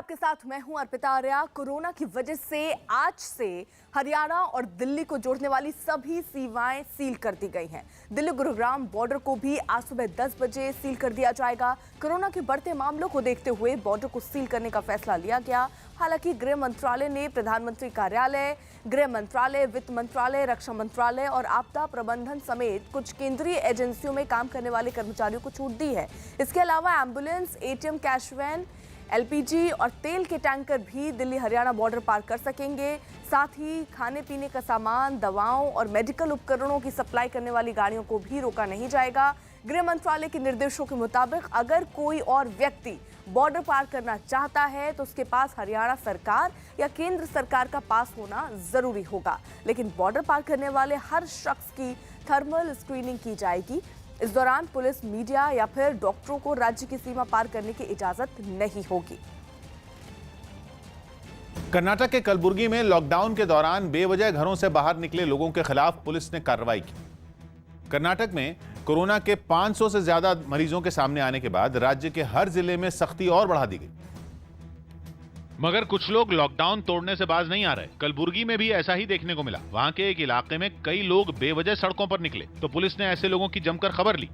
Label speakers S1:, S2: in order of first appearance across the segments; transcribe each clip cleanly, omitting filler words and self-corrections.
S1: आपके साथ मैं हूं अर्पिता आर्या। कोरोना की वजह से आज से हरियाणा और दिल्ली को जोड़ने वाली सभी सीमाएं सील कर दी गई हैं। दिल्ली गुरुग्राम बॉर्डर को भी आज सुबह 10 बजे सील कर दिया जाएगा। कोरोना के बढ़ते मामलों को देखते हुए बॉर्डर को सील करने का फैसला लिया गया। हालांकि गृह मंत्रालय ने प्रधानमंत्री कार्यालय, गृह मंत्रालय, वित्त मंत्रालय, रक्षा मंत्रालय और आपदा प्रबंधन समेत कुछ केंद्रीय एजेंसियों में काम करने वाले कर्मचारियों को छूट दी है। इसके अलावा ambulance, ATM, cash van, LPG और तेल के टैंकर भी दिल्ली हरियाणा बॉर्डर पार कर सकेंगे। साथ ही खाने पीने का सामान, दवाओं और मेडिकल उपकरणों की सप्लाई करने वाली गाड़ियों को भी रोका नहीं जाएगा। गृह मंत्रालय के निर्देशों के मुताबिक अगर कोई और व्यक्ति बॉर्डर पार करना चाहता है तो उसके पास हरियाणा सरकार या केंद्र सरकार का पास होना जरूरी होगा। लेकिन बॉर्डर पार करने वाले हर शख्स की थर्मल स्क्रीनिंग की जाएगी। इस दौरान पुलिस, मीडिया या फिर डॉक्टरों को राज्य की सीमा पार करने की इजाजत नहीं होगी।
S2: कर्नाटक के कलबुर्गी में लॉकडाउन के दौरान बेवजह घरों से बाहर निकले लोगों के खिलाफ पुलिस ने कार्रवाई की। कर्नाटक में कोरोना के 500 से ज्यादा मरीजों के सामने आने के बाद राज्य के हर जिले में सख्ती और बढ़ा दी गई।
S3: मगर कुछ लोग लॉकडाउन तोड़ने से बाज नहीं आ रहे। कलबुर्गी में भी ऐसा ही देखने को मिला। वहां के एक इलाके में कई लोग बेवजह सड़कों पर निकले तो पुलिस ने ऐसे लोगों की जमकर खबर ली।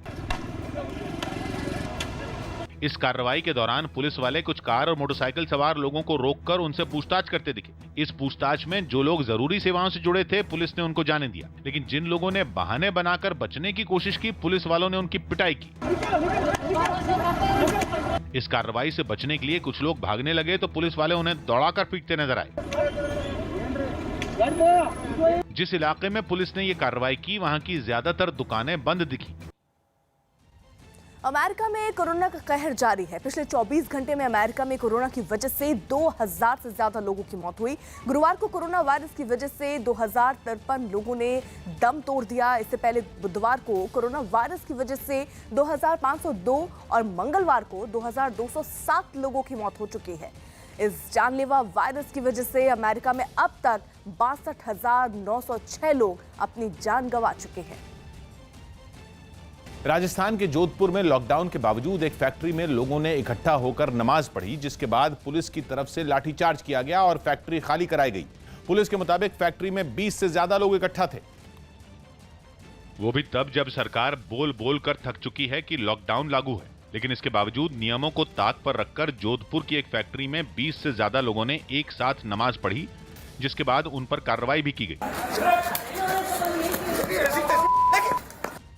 S3: इस कार्रवाई के दौरान पुलिस वाले कुछ कार और मोटरसाइकिल सवार लोगों को रोककर उनसे पूछताछ करते दिखे। इस पूछताछ में जो लोग जरूरी सेवाओं से जुड़े थे पुलिस ने उनको जाने दिया, लेकिन जिन लोगों ने बहाने बनाकर बचने की कोशिश की पुलिस वालों ने उनकी पिटाई की। इस कार्रवाई से बचने के लिए कुछ लोग भागने लगे तो पुलिस वाले उन्हें दौड़ाकर पीटते नजर आए। जिस इलाके में पुलिस ने ये कार्रवाई की वहां की ज्यादातर दुकानें बंद दिखी।
S1: अमेरिका में कोरोना का कहर जारी है। पिछले 24 घंटे में अमेरिका में कोरोना की वजह से 2000 से ज्यादा लोगों की मौत हुई। गुरुवार को कोरोना वायरस की वजह से 2053 लोगों ने दम तोड़ दिया। इससे पहले बुधवार को कोरोना वायरस की वजह से 2502 और मंगलवार को 2207 लोगों की मौत हो चुकी है। इस जानलेवा वायरस की वजह से अमेरिका में अब तक 62,906 लोग अपनी जान गंवा चुके हैं।
S2: राजस्थान के जोधपुर में लॉकडाउन के बावजूद एक फैक्ट्री में लोगों ने इकट्ठा होकर नमाज पढ़ी, जिसके बाद पुलिस की तरफ से लाठीचार्ज किया गया और फैक्ट्री खाली कराई गई। पुलिस के मुताबिक फैक्ट्री में 20 से ज्यादा लोग इकट्ठा थे।
S3: वो भी तब जब सरकार बोल बोल कर थक चुकी है कि लॉकडाउन लागू है, लेकिन इसके बावजूद नियमों को ताक पर रखकर जोधपुर की एक फैक्ट्री में 20 से ज्यादा लोगों ने एक साथ नमाज पढ़ी, जिसके बाद उन पर कार्रवाई भी की गई।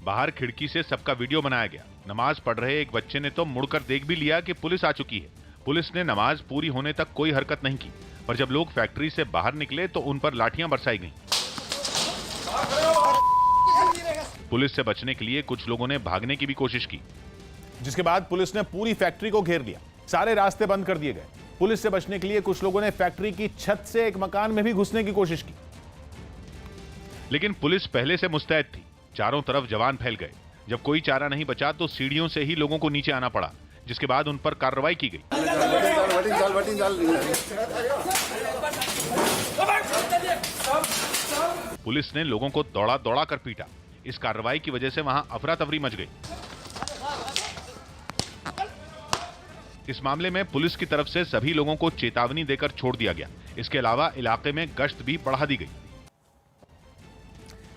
S3: बाहर खिड़की से सबका वीडियो बनाया गया। नमाज पढ़ रहे एक बच्चे ने तो मुड़कर देख भी लिया कि पुलिस आ चुकी है। पुलिस ने नमाज पूरी होने तक कोई हरकत नहीं की, पर जब लोग फैक्ट्री से बाहर निकले तो उन पर लाठियां बरसाई गईं। पुलिस से बचने के लिए कुछ लोगों ने भागने की भी कोशिश की,
S2: जिसके बाद पुलिस ने पूरी फैक्ट्री को घेर लिया। सारे रास्ते बंद कर दिए गए। पुलिस से बचने के लिए कुछ लोगों ने फैक्ट्री की छत से एक मकान में भी घुसने की कोशिश की,
S3: लेकिन पुलिस पहले से मुस्तैद थी। चारों तरफ जवान फैल गए। जब कोई चारा नहीं बचा तो सीढ़ियों से ही लोगों को नीचे आना पड़ा, जिसके बाद उन पर कार्रवाई की गई। पुलिस ने लोगों को दौड़ा दौड़ा कर पीटा। इस कार्रवाई की वजह से वहां अफरा तफरी मच गई। इस मामले में पुलिस की तरफ से सभी लोगों को चेतावनी देकर छोड़ दिया गया। इसके अलावा इलाके में गश्त भी बढ़ा दी गई।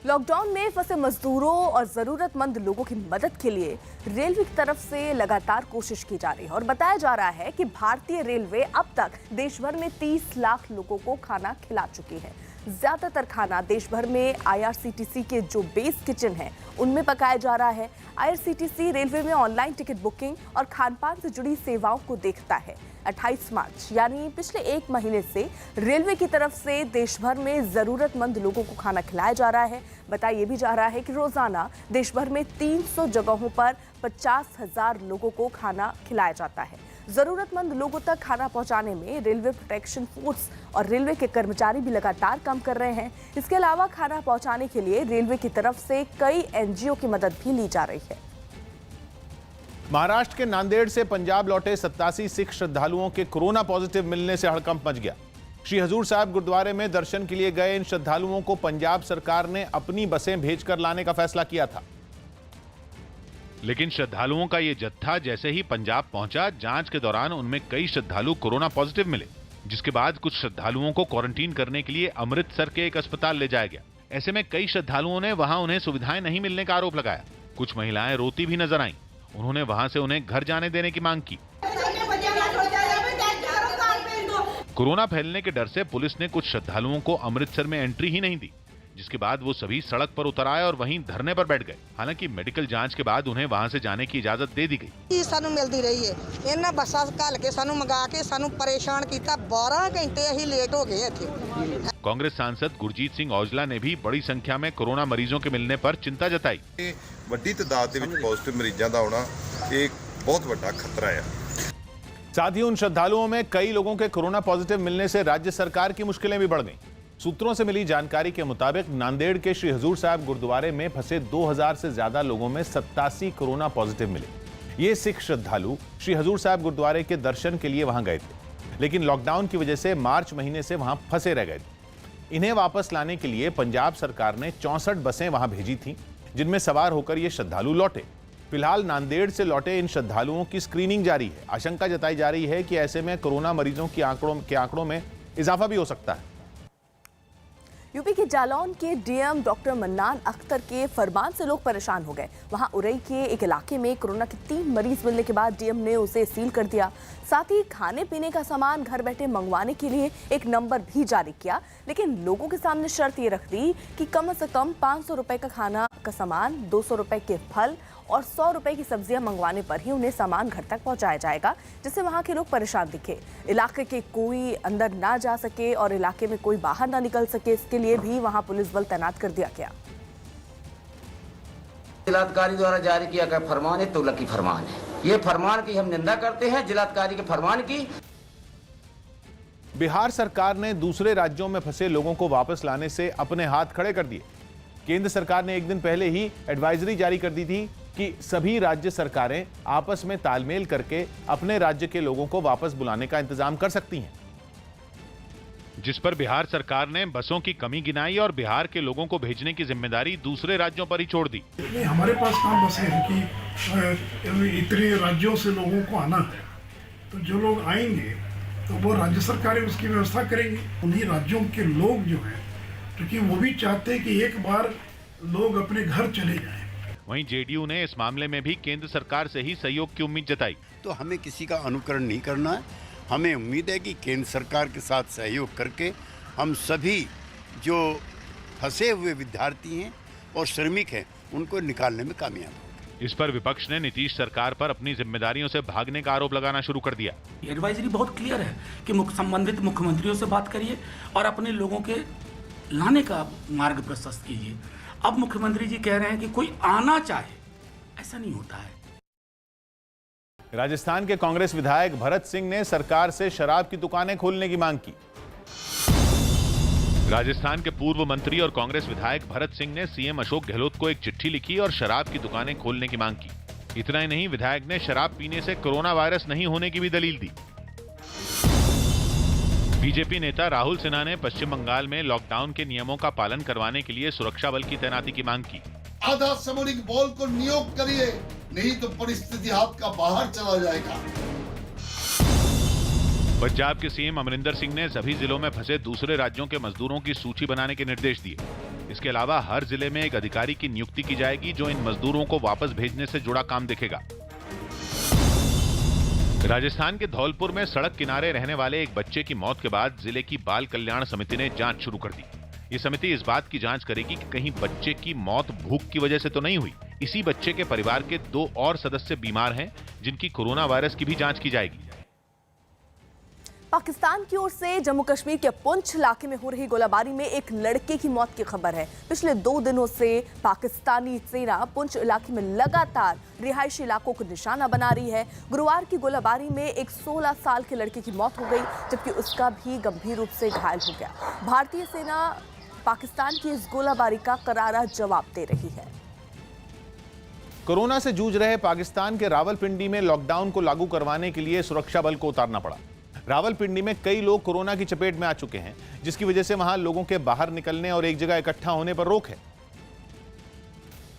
S1: लॉकडाउन में फंसे मजदूरों और जरूरतमंद लोगों की मदद के लिए रेलवे की तरफ से लगातार कोशिश की जा रही है और बताया जा रहा है कि भारतीय रेलवे अब तक देश भर में 30 लाख लोगों को खाना खिला चुकी है। ज्यादातर खाना देश भर में आईआरसीटीसी के जो बेस किचन है उनमें पकाया जा रहा है। आईआरसीटीसी रेलवे में ऑनलाइन टिकट बुकिंग और खानपान से जुड़ी सेवाओं को देखता है। 28 मार्च यानी पिछले एक महीने से रेलवे की तरफ से देश भर में जरूरतमंद लोगों को खाना खिलाया जा रहा है। बताया भी जा रहा है कि रोजाना देश भर में 300 जगहों पर 50,000 लोगों को खाना खिलाया जाता है। जरूरतमंद लोगों तक खाना पहुंचाने में रेलवे प्रोटेक्शन फोर्स और रेलवे के कर्मचारी भी लगातार काम कर रहे हैं। इसके अलावा खाना पहुंचाने के लिए रेलवे की तरफ से कई एनजीओ की मदद भी ली जा रही है।
S2: महाराष्ट्र के नांदेड़ से पंजाब लौटे 87 सिख श्रद्धालुओं के कोरोना पॉजिटिव मिलने से हड़कंप मच गया। श्री हजूर साहिब गुरुद्वारे में दर्शन के लिए गए इन श्रद्धालुओं को पंजाब सरकार ने अपनी बसें भेजकर लाने का फैसला किया था।
S3: लेकिन श्रद्धालुओं का ये जत्था जैसे ही पंजाब पहुंचा, जांच के दौरान उनमें कई श्रद्धालु कोरोना पॉजिटिव मिले, जिसके बाद कुछ श्रद्धालुओं को क्वारंटीन करने के लिए अमृतसर के एक अस्पताल ले जाया गया। ऐसे में कई श्रद्धालुओं ने वहां उन्हें सुविधाएं नहीं मिलने का आरोप लगाया। कुछ महिलाएं रोती भी नजर आईं। उन्होंने वहां से उन्हें घर जाने देने की मांग की। कोरोना फैलने के डर से पुलिस ने कुछ श्रद्धालुओं को अमृतसर में एंट्री ही नहीं दी, जिसके बाद वो सभी सड़क पर उतर आए और वहीं धरने पर बैठ गए। हालांकि मेडिकल जांच के बाद उन्हें वहां से जाने की इजाजत दे दी गई।
S4: सानू मिलती रही है, इन्हां बसां घल के सानू मंगा के सानू परेशान किया। 12 घंटे अहीं लेट हो गए इत्थे।
S3: कांग्रेस सांसद गुरजीत सिंह औजला ने भी बड़ी संख्या में कोरोना मरीजों के मिलने पर चिंता जताई।
S5: ਵੱਡੀ ਤਾਦਾਦ ਦੇ ਵਿੱਚ ਪੋਜ਼ਿਟਿਵ ਮਰੀਜ਼ਾਂ ਦਾ ਆਉਣਾ एक बहुत बड़ा खतरा है।
S2: साथ ही उन श्रद्धालुओं में कई लोगों के कोरोना पॉजिटिव मिलने से राज्य सरकार की मुश्किलें भी बढ़ गईं। सूत्रों से मिली जानकारी के मुताबिक नांदेड़ के श्री हजूर साहिब गुरुद्वारे में फंसे 2000 से ज्यादा लोगों में 87 कोरोना पॉजिटिव मिले। ये सिख श्रद्धालु श्री हजूर साहिब गुरुद्वारे के दर्शन के लिए वहां गए थे, लेकिन लॉकडाउन की वजह से मार्च महीने से वहां फंसे रह गए थे। इन्हें वापस लाने के लिए पंजाब सरकार ने 64 बसें वहां भेजी थीं, जिनमें सवार होकर ये श्रद्धालु लौटे। फिलहाल नांदेड़ से लौटे इन श्रद्धालुओं की स्क्रीनिंग जारी है। आशंका जताई जा रही है कि ऐसे में कोरोना मरीजों के आंकड़ों में इजाफा भी हो सकता है।
S1: यूपी के जालौन के डीएम डॉक्टर मन्नान अख्तर के फरमान से लोग परेशान हो गए। वहां उरई के एक इलाके में कोरोना के 3 मरीज मिलने के बाद डीएम ने उसे सील कर दिया। साथ ही खाने पीने का सामान घर बैठे मंगवाने के लिए एक नंबर भी जारी किया, लेकिन लोगों के सामने शर्त ये रख दी कि कम से कम 500 रुपए का खाना का सामान, 200 रुपए के फल और 100 रुपए की सब्जियां मंगवाने पर ही उन्हें सामान घर तक पहुंचाया जाएगा, जिससे वहां के लोग परेशान दिखे। इलाके के कोई अंदर ना जा सके और इलाके में कोई बाहर ना निकल सके, इसके लिए भी वहां पुलिस बल तैनात कर दिया गया।
S6: जिलाधिकारी द्वारा जारी किया गया फरमान है तुगलकी फरमान है। ये फरमान की हम निंदा करते हैं, जिलाधिकारी के फरमान की।
S2: बिहार सरकार ने दूसरे राज्यों में फंसे लोगों को वापस लाने से अपने हाथ खड़े कर दिए। केंद्र सरकार ने एक दिन पहले ही एडवाइजरी जारी कर दी थी कि सभी राज्य सरकारें आपस में तालमेल करके अपने राज्य के लोगों को वापस बुलाने का इंतजाम कर सकती हैं,
S3: जिस पर बिहार सरकार ने बसों की कमी गिनाई और बिहार के लोगों को भेजने की जिम्मेदारी दूसरे राज्यों पर ही छोड़ दी।
S7: हमारे पास कहाँ बसें हैं कि इतने राज्यों से लोगों को आना है, तो जो लोग आएंगे तो वो राज्य सरकारें उसकी व्यवस्था करेंगी। उन्हीं राज्यों के लोग जो हैं, क्योंकि वो भी चाहते हैं कि एक बार लोग अपने घर चले जाएं।
S3: वहीं जेडीयू ने इस मामले में भी केंद्र सरकार से ही सहयोग की उम्मीद जताई।
S8: तो हमें किसी का अनुकरण नहीं करना है। हमें उम्मीद है कि केंद्र सरकार के साथ सहयोग करके हम सभी जो फंसे हुए विद्यार्थी हैं और श्रमिक हैं उनको निकालने में कामयाब होंगे।
S3: इस पर विपक्ष ने नीतीश सरकार पर अपनी जिम्मेदारियों से भागने का आरोप लगाना शुरू कर दिया।
S9: एडवाइजरी बहुत क्लियर है कि संबंधित मुख्यमंत्रियों से बात करिए और अपने लोगों के लाने का मार्ग प्रशस्त कीजिए। अब मुख्यमंत्री जी कह रहे हैं कि कोई आना चाहे, ऐसा नहीं होता है।
S2: राजस्थान के कांग्रेस विधायक भरत सिंह ने सरकार से शराब की दुकानें खोलने की मांग की।
S3: राजस्थान के पूर्व मंत्री और कांग्रेस विधायक भरत सिंह ने सीएम अशोक गहलोत को एक चिट्ठी लिखी और शराब की दुकानें खोलने की मांग की। इतना ही नहीं, विधायक ने शराब पीने से कोरोना वायरस नहीं होने की भी दलील दी। बीजेपी नेता राहुल सिन्हा ने पश्चिम बंगाल में लॉकडाउन के नियमों का पालन करवाने के लिए सुरक्षा बल की तैनाती की मांग की।
S10: आधा सामरिक बल को नियोग करिए, नहीं तो परिस्थिति हाथ का बाहर चला जाएगा।
S3: पंजाब के सीएम अमरिंदर सिंह ने सभी जिलों में फंसे दूसरे राज्यों के मजदूरों की सूची बनाने के निर्देश दिए। इसके अलावा हर जिले में एक अधिकारी की नियुक्ति की जाएगी जो इन मजदूरों को वापस भेजने से जुड़ा काम देखेगा। राजस्थान के धौलपुर में सड़क किनारे रहने वाले एक बच्चे की मौत के बाद जिले की बाल कल्याण समिति ने जांच शुरू कर दी। ये समिति इस बात की जांच करेगी कि कहीं बच्चे की मौत भूख की वजह से तो नहीं हुई। इसी बच्चे के परिवार के 2 और सदस्य बीमार हैं, जिनकी कोरोना वायरस की भी जांच की जाएगी।
S1: पाकिस्तान की ओर से जम्मू कश्मीर के पुंछ इलाके में हो रही गोलाबारी में एक लड़के की मौत की खबर है। पिछले 2 दिनों से पाकिस्तानी सेना पुंछ इलाके में लगातार रिहायशी इलाकों को निशाना बना रही है। गुरुवार की गोलाबारी में एक 16 साल के लड़के की मौत हो गई, जबकि उसका भी गंभीर रूप से घायल हो गया। भारतीय सेना पाकिस्तान की इस गोलाबारी का करारा जवाब दे रही है।
S2: कोरोना से जूझ रहे पाकिस्तान के रावलपिंडी में लॉकडाउन को लागू करवाने के लिए सुरक्षा बल को उतारना पड़ा। रावलपिंडी में कई लोग कोरोना की चपेट में आ चुके हैं, जिसकी वजह से वहां लोगों के बाहर निकलने और एक जगह इकट्ठा होने पर रोक है।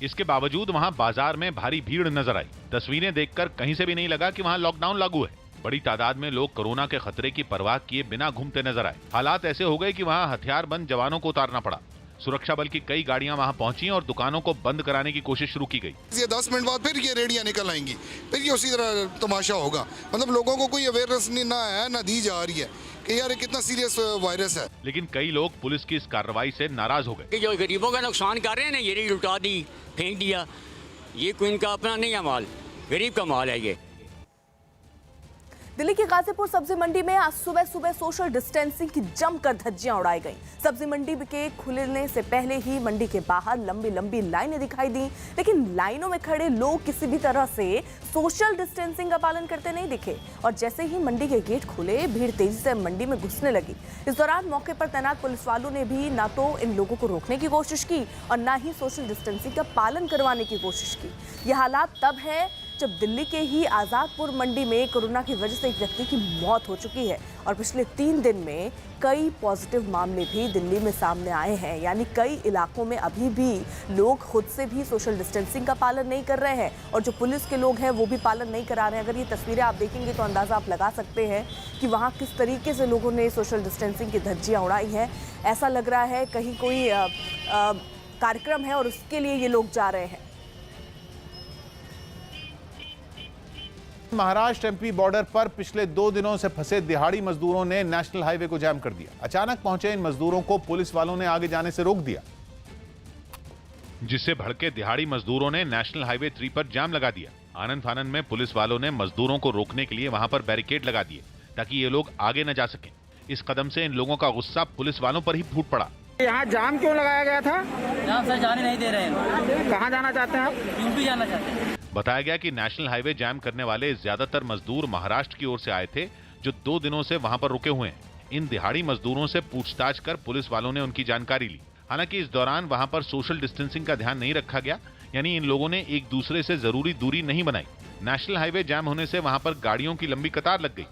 S3: इसके बावजूद वहां बाजार में भारी भीड़ नजर आई। तस्वीरें देखकर कहीं से भी नहीं लगा कि वहां लॉकडाउन लागू है। बड़ी तादाद में लोग कोरोना के खतरे की परवाह किए बिना घूमते नजर आए। हालात ऐसे हो गए कि वहां हथियारबंद जवानों को उतारना पड़ा। सुरक्षा बल की कई गाड़ियां वहां पहुंची और दुकानों को बंद कराने की कोशिश शुरू की गई।
S10: ये 10 मिनट बाद फिर ये रेडियां निकल आएंगी, फिर ये उसी तरह तमाशा होगा। मतलब लोगों को कोई अवेयरनेस ना है, ना दी जा रही है कि यार कितना सीरियस वायरस है।
S3: लेकिन कई लोग पुलिस की इस कार्रवाई से नाराज हो गए।
S11: जो गरीबों का नुकसान कर रहे हैं ना, ये लुटा दी, फेंक दिया, ये कोई इनका अपना नहीं है माल, गरीब का माल है ये।
S1: दिल्ली की गाजीपुर सब्जी मंडी में आज सुबह सुबह सोशल डिस्टेंसिंग की जमकर धज्जियां उड़ाई गईं। सब्जी मंडी के खुलने से पहले ही मंडी के बाहर लंबी लंबी लाइनें दिखाई दी, लेकिन लाइनों में खड़े लोग किसी भी तरह से सोशल डिस्टेंसिंग का पालन करते नहीं दिखे और जैसे ही मंडी के गेट खुले, भीड़ तेजी से मंडी में घुसने लगी। इस दौरान मौके पर तैनात पुलिस वालों ने भी ना तो इन लोगों को रोकने की कोशिश की और ना ही सोशल डिस्टेंसिंग का पालन करवाने की कोशिश की। यह हालात तब है जब दिल्ली के ही आजादपुर मंडी में कोरोना की वजह से एक व्यक्ति की मौत हो चुकी है और पिछले 3 दिन में कई पॉजिटिव मामले भी दिल्ली में सामने आए हैं। यानी कई इलाकों में अभी भी लोग खुद से भी सोशल डिस्टेंसिंग का पालन नहीं कर रहे हैं और जो पुलिस के लोग हैं वो भी पालन नहीं करा रहे हैं। अगर ये तस्वीरें आप देखेंगे तो अंदाजा आप लगा सकते हैं कि वहाँ किस तरीके से लोगों ने सोशल डिस्टेंसिंग की धज्जियां उड़ाई हैं। ऐसा लग रहा है कहीं कोई कार्यक्रम है और उसके लिए ये लोग जा रहे हैं।
S2: महाराष्ट्र एमपी बॉर्डर पर पिछले 2 दिनों से फंसे दिहाड़ी मजदूरों ने नेशनल हाईवे को जाम कर दिया। अचानक पहुंचे इन मजदूरों को पुलिस वालों ने आगे जाने से रोक दिया,
S3: जिससे भड़के दिहाड़ी मजदूरों ने नेशनल हाईवे 3 पर जाम लगा दिया। आनन फानन में पुलिस वालों ने मजदूरों को रोकने के लिए वहां पर बैरिकेड लगा दिए ताकि ये लोग आगे न जा सकें। इस कदम से इन लोगों का गुस्सा पुलिस वालों पर ही फूट पड़ा।
S12: यहाँ जाम क्यों लगाया गया था?
S13: यहाँ सर जाने नहीं दे रहे हैं।
S12: कहाँ जाना चाहते हैं आप?
S13: यूपी जाना चाहते हैं।
S3: बताया गया कि नेशनल हाईवे जाम करने वाले ज्यादातर मजदूर महाराष्ट्र की ओर से आए थे जो 2 दिनों से वहां पर रुके हुए हैं। इन दिहाड़ी मजदूरों से पूछताछ कर पुलिस वालों ने उनकी जानकारी ली। हालांकि इस दौरान वहां पर सोशल डिस्टेंसिंग का ध्यान नहीं रखा गया, यानी इन लोगों ने एक दूसरे से जरूरी दूरी नहीं बनाई। नेशनल हाईवे जाम होने से वहां पर गाड़ियों की लंबी कतार लग गई।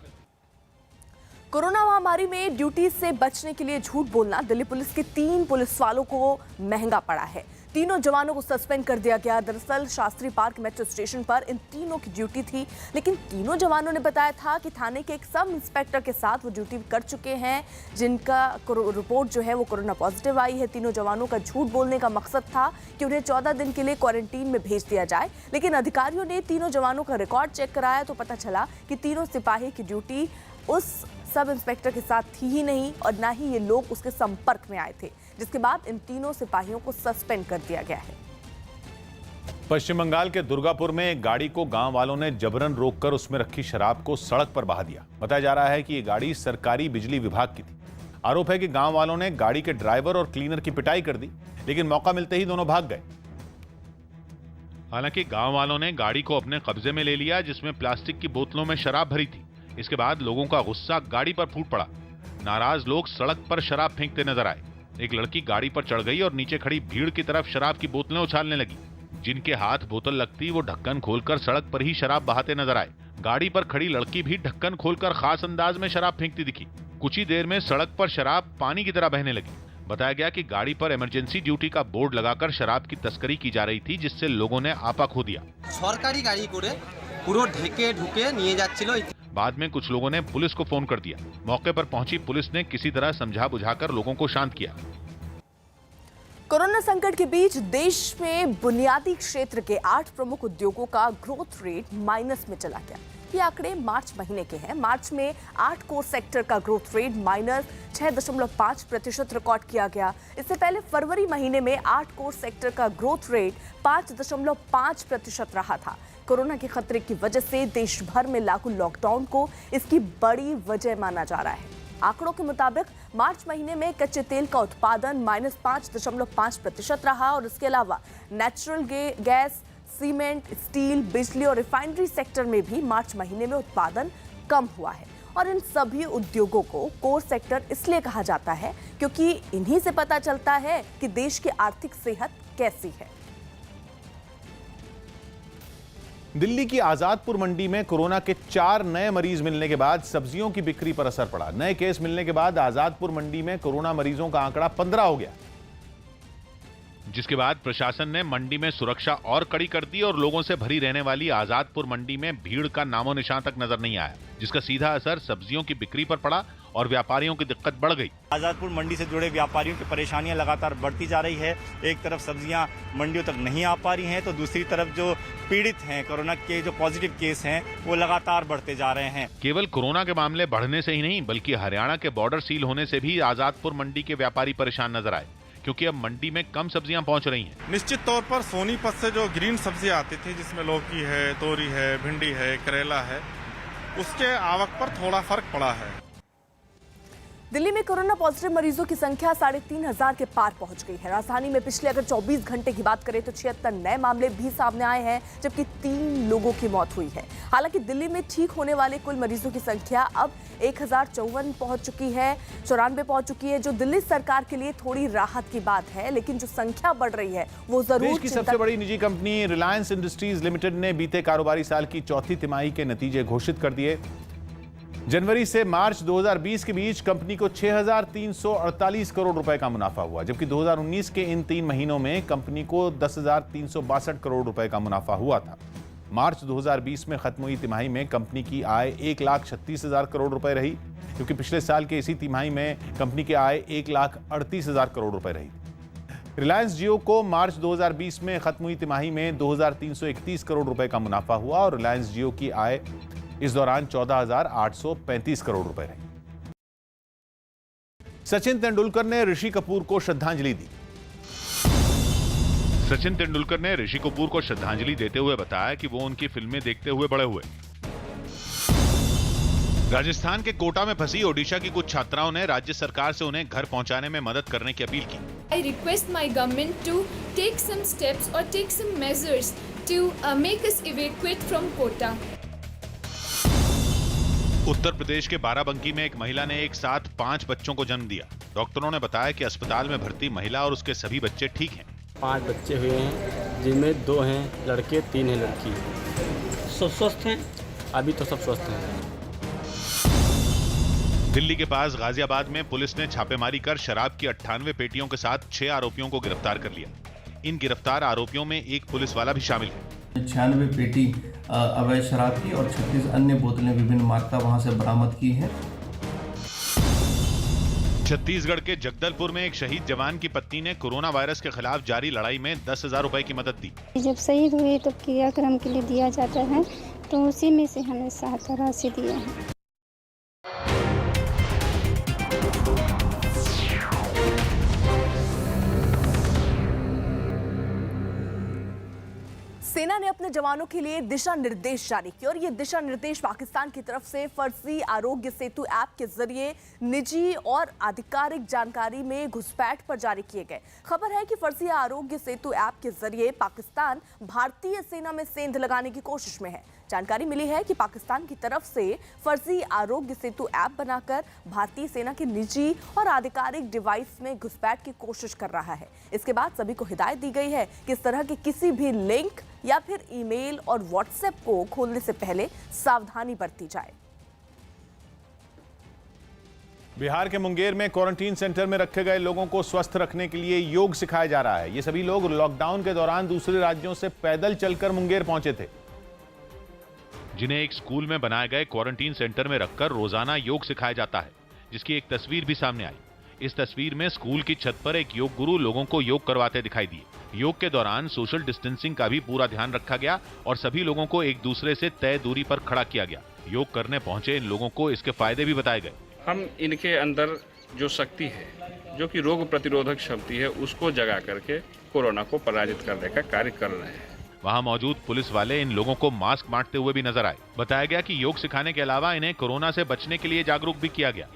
S1: कोरोना महामारी में ड्यूटी से बचने के लिए झूठ बोलना दिल्ली पुलिस के 3 पुलिस वालों को महंगा पड़ा है। तीनों जवानों को सस्पेंड कर दिया गया। दरअसल शास्त्री पार्क मेट्रो स्टेशन पर इन तीनों की ड्यूटी थी, लेकिन तीनों जवानों ने बताया था कि थाने के एक सब इंस्पेक्टर के साथ वो ड्यूटी कर चुके हैं, जिनका रिपोर्ट जो है वो कोरोना पॉजिटिव आई है। तीनों जवानों का झूठ बोलने का मकसद था कि उन्हें 14 दिन के लिए क्वारंटीन में भेज दिया जाए, लेकिन अधिकारियों ने तीनों जवानों का रिकॉर्ड चेक कराया तो पता चला कि तीनों सिपाही की ड्यूटी उस सब इंस्पेक्टर के साथ थी ही नहीं और ना ही ये लोग उसके संपर्क में आए थे, जिसके बाद इन तीनों सिपाहियों को सस्पेंड कर दिया गया है।
S2: पश्चिम बंगाल के दुर्गापुर में एक गाड़ी को गांव वालों ने जबरन रोककर उसमें रखी शराब को सड़क पर बहा दिया। बताया जा रहा है कि ये गाड़ी सरकारी बिजली विभाग की थी। आरोप है कि गांव वालों ने गाड़ी के ड्राइवर और क्लीनर की पिटाई कर दी, लेकिन मौका मिलते ही दोनों भाग गए।
S3: हालांकि गांव वालों ने गाड़ी को अपने कब्जे में ले लिया, जिसमें प्लास्टिक की बोतलों में शराब भरी थी। इसके बाद लोगों का गुस्सा गाड़ी पर फूट पड़ा। नाराज लोग सड़क पर शराब फेंकते नजर आए। एक लड़की गाड़ी पर चढ़ गई और नीचे खड़ी भीड़ की तरफ शराब की बोतलें उछालने लगी। जिनके हाथ बोतल लगती वो ढक्कन खोलकर सड़क पर ही शराब बहाते नजर आए। गाड़ी पर खड़ी लड़की भी ढक्कन खोलकर खास अंदाज में शराब फेंकती दिखी। कुछ ही देर में सड़क पर शराब पानी की तरह बहने लगी। बताया गया कि गाड़ी पर इमरजेंसी ड्यूटी का बोर्ड लगाकर शराब की तस्करी की जा रही थी, जिससे लोगों ने आपा खो दिया।
S14: सरकारी गाड़ी करे पुरो ढेके ढुके निये जाच्छिलो।
S3: बाद में कुछ लोगों ने पुलिस को फोन कर दिया। मौके पर पहुंची पुलिस ने किसी तरह समझा बुझाकर लोगों को शांत किया।
S1: कोरोना संकट के बीच देश में बुनियादी क्षेत्र के 8 प्रमुख उद्योगों का ग्रोथ रेट माइनस में चला गया। ये आंकड़े मार्च महीने के हैं। मार्च में 8 कोर सेक्टर का ग्रोथ रेट -6.5% रिकॉर्ड किया गया। इससे पहले फरवरी महीने में 8 कोर सेक्टर का ग्रोथ रेट 5.5% रहा था। कोरोना के खतरे की वजह से देश भर में लागू लॉकडाउन को इसकी बड़ी वजह माना जा रहा है। आंकड़ों के मुताबिक मार्च महीने में कच्चे तेल का उत्पादन -5.5% रहा और इसके अलावा नेचुरल गैस, सीमेंट, स्टील, बिजली और रिफाइनरी सेक्टर में भी मार्च महीने में उत्पादन कम हुआ है। और इन सभी उद्योगों को कोर सेक्टर इसलिए कहा जाता है क्योंकि इन्हीं से पता चलता है कि देश की आर्थिक सेहत कैसी है।
S2: दिल्ली की आजादपुर मंडी में कोरोना के 4 नए मरीज मिलने के बाद सब्जियों की बिक्री पर असर पड़ा। नए केस मिलने के बाद आजादपुर मंडी में कोरोना मरीजों का आंकड़ा 15 हो गया।
S3: जिसके बाद प्रशासन ने मंडी में सुरक्षा और कड़ी कर दी और लोगों से भरी रहने वाली आजादपुर मंडी में भीड़ का नामो निशान तक नजर नहीं आया, जिसका सीधा असर सब्जियों की बिक्री पर पड़ा और व्यापारियों की दिक्कत बढ़ गई।
S15: आजादपुर मंडी से जुड़े व्यापारियों की परेशानियां लगातार बढ़ती जा रही है। एक तरफ सब्जियां मंडियों तक नहीं आ पा रही हैं, तो दूसरी तरफ जो पीड़ित हैं, कोरोना के जो पॉजिटिव केस हैं, वो लगातार बढ़ते जा रहे हैं।
S3: केवल कोरोना के मामले बढ़ने से ही नहीं, बल्कि हरियाणा के बॉर्डर सील होने से भी आजादपुर मंडी के व्यापारी परेशान नजर आए, क्योंकि अब मंडी में कम सब्जियां पहुंच रही हैं।
S16: निश्चित तौर पर सोनीपत से जो ग्रीन सब्जियां आती थी, जिसमें लौकी है, तोरी है, भिंडी है, करेला है, उसके आवक पर थोड़ा फर्क पड़ा है।
S1: दिल्ली में कोरोना पॉजिटिव मरीजों की संख्या 3,500 के पार पहुंच गई है। राजधानी में पिछले अगर 24 घंटे की बात करें तो 76 नए मामले भी सामने आए हैं, जबकि 3 लोगों की मौत हुई है। हालांकि दिल्ली में ठीक होने वाले कुल मरीजों की संख्या अब 1054 पहुंच चुकी है, 94 पहुंच चुकी है, जो दिल्ली सरकार के लिए थोड़ी राहत की बात है। लेकिन जो संख्या बढ़ रही है वो जरूर
S2: देश की सबसे बड़ी निजी कंपनी रिलायंस इंडस्ट्रीज लिमिटेड ने बीते कारोबारी साल की चौथी तिमाही के नतीजे घोषित कर दिए। जनवरी से मार्च 2020 के बीच कंपनी को 6,348 करोड़ रुपए का मुनाफा हुआ, जबकि 2019 के इन 3 महीनों में कंपनी को 10,362 करोड़ रुपए का मुनाफा हुआ था। मार्च 2020 में खत्म हुई तिमाही में कंपनी की आय 1,36,000 करोड़ रुपए रही, क्योंकि पिछले साल के इसी तिमाही में कंपनी की आय 1,38,000 करोड़ रुपए रही। रिलायंस जियो को मार्च 2020 में खत्म हुई तिमाही में 2,331 करोड़ रुपए का मुनाफा हुआ और रिलायंस जियो की आय इस दौरान 14,835 करोड़ रुपए रही। सचिन तेंदुलकर ने ऋषि कपूर को श्रद्धांजलि दी।
S3: सचिन तेंदुलकर ने ऋषि कपूर को श्रद्धांजलि देते हुए बताया कि वो उनकी फिल्में देखते हुए बड़े हुए। राजस्थान के कोटा में फंसी ओडिशा की कुछ छात्राओं ने राज्य सरकार से उन्हें घर पहुंचाने में मदद करने की अपील की।
S17: I request my government to take some steps or take some measures to make us evacuate from Kota.
S3: Uttar Pradesh के बाराबंकी में एक महिला ने एक साथ 5 बच्चों को जन्म दिया। डॉक्टरों ने बताया कि अस्पताल में भर्ती महिला और उसके सभी बच्चे ठीक हैं।
S18: 5 बच्चे हुए हैं, जिनमें 2 हैं लड़के, 3 हैं लड़की। सब स्वस्थ हैं? अभी तो सब स्वस्थ हैं।
S3: दिल्ली के पास गाजियाबाद में पुलिस ने छापेमारी कर शराब की 98 पेटियों के साथ 6 आरोपियों को गिरफ्तार कर लिया। इन गिरफ्तार आरोपियों में एक पुलिस वाला भी शामिल है।
S19: 96 पेटी अवैध शराब की और 36 अन्य बोतलें विभिन्न मात्रा वहां से बरामद की है।
S3: छत्तीसगढ़ के जगदलपुर में एक शहीद जवान की पत्नी ने कोरोना वायरस के खिलाफ जारी लड़ाई में 10,000 रुपए की मदद दी।
S20: जब शहीद हुए तो क्रियाक्रम के लिए दिया जाता है, तो उसी में से हमें सहायता राशि दिया है।
S1: सेना ने अपने जवानों के लिए दिशा निर्देश जारी किए और ये दिशा निर्देश पाकिस्तान की तरफ से फर्जी आरोग्य सेतु ऐप के जरिए निजी और आधिकारिक जानकारी में घुसपैठ पर जारी किए गए। खबर है कि फर्जी आरोग्य सेतु ऐप के जरिए पाकिस्तान भारतीय सेना में सेंध लगाने की कोशिश में है। जानकारी मिली है कि पाकिस्तान की तरफ से फर्जी आरोग्य सेतु ऐप बनाकर भारतीय सेना के निजी और आधिकारिक डिवाइस में घुसपैठ की कोशिश कर रहा है। इसके बाद सभी को हिदायत दी गई है कि इस तरह के किसी भी लिंक या फिर ईमेल और व्हाट्सएप को खोलने से पहले सावधानी बरती जाए।
S2: बिहार के मुंगेर में क्वारंटीन सेंटर में रखे गए लोगों को स्वस्थ रखने के लिए योग सिखाया जा रहा है। ये सभी लोग लॉकडाउन के दौरान दूसरे राज्यों से पैदल चलकर मुंगेर पहुंचे थे,
S3: जिन्हें एक स्कूल में बनाए गए क्वारंटीन सेंटर में रखकर रोजाना योग सिखाया जाता है, जिसकी एक तस्वीर भी सामने आई। इस तस्वीर में स्कूल की छत पर एक योग गुरु लोगों को योग करवाते दिखाई दिए। योग के दौरान सोशल डिस्टेंसिंग का भी पूरा ध्यान रखा गया और सभी लोगों को एक दूसरे से तय दूरी पर खड़ा किया गया। योग करने पहुंचे इन लोगों को इसके फायदे भी बताए गए।
S21: हम इनके अंदर जो शक्ति है, जो कि रोग प्रतिरोधक शक्ति है, उसको जगा करके कोरोना को पराजित करने का कार्य कर रहे हैं।
S3: वहां मौजूद पुलिस वाले इन लोगों को मास्क बांटते हुए भी नजर आए। बताया गया कि योग सिखाने के अलावा इन्हें कोरोना से बचने के लिए जागरूक भी किया गया।